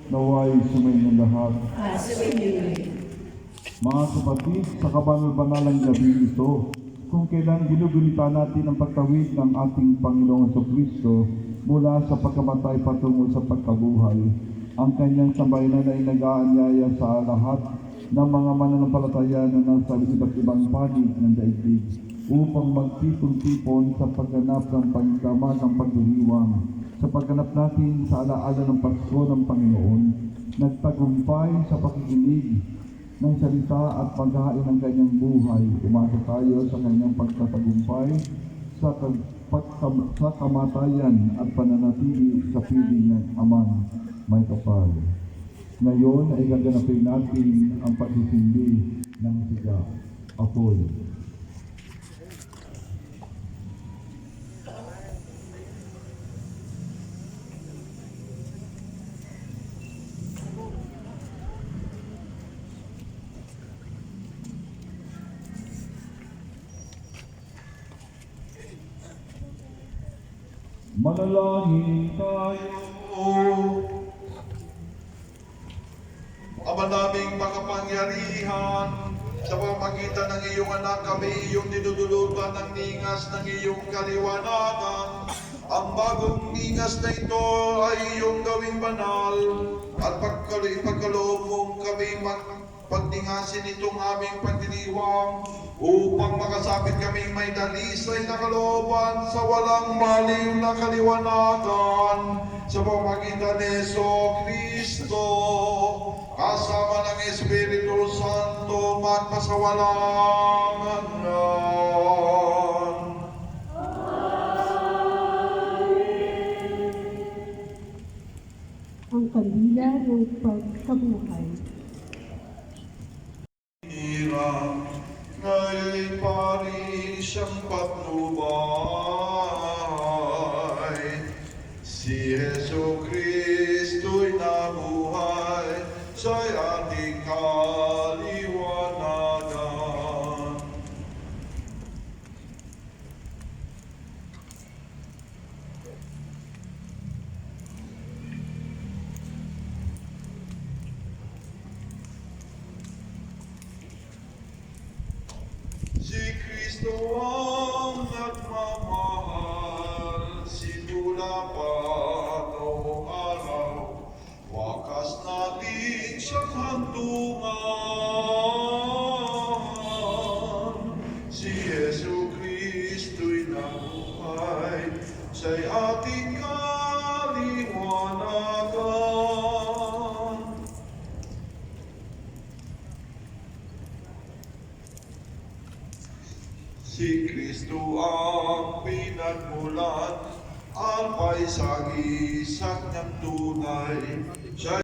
naway sumayin ng lahat. Sumayin. Mga kapatid, sa kabanal-banalang gabi ito, kung kailan ginugunita natin ang pagtawid ng ating Panginoong Kristo mula sa pagkamatay patungo sa pagkabuhay, ang kanyang sambayanan ay nag-aanyaya sa lahat ng mga mananampalataya na nasa iba't ibang panig ng daigdig upang magtipon-tipon sa pagganap ng pangdamakang pagdiriwang, sa pagganap natin sa alaala ng Pasko ng Panginoon, nagtagumpay sa pakikinig ng salita at paghahain ng kanyang buhay. Umasa tayo sa kanyang pagtatagumpay sa kamatayan at pananatili sa piling ng Amang may kapal. Ngayon ay gaganapin natin ang pagsisindi ng siga, apoy. Manalangin tayo. Ama naming makapangyarihan, sa pamamagitan ng iyong anak kami iyong dinudulutan ng ningas ng iyong kaliwanagan. Ang bagong ningas na ito ay iyong gawing banal at pagkaloob mong kami pagdingasin itong aming pagdiriwang upang makasapit kaming may dalisay na kalooban sa walang maliw na kaliwanagan sa pamamagitan ni Jesucristo kasama ng Espiritu Santo magpasawalang hanggan. Ang kandila ng pagkabuhay. Hirap, ngayon'y pari siyang patnubay. Si Jesu Kristo'y nabuhay sa'y ating kaliwanagan. Si Kristo ang nagmamahal, simula pa noong araw, wakas natin siyang hantungan. Si Jesu Kristo'y nabuhay, siya'y ating kaliwanagan. Si Kristo ang pinagmulan, ang paisagi sa kanyang tunay. Siya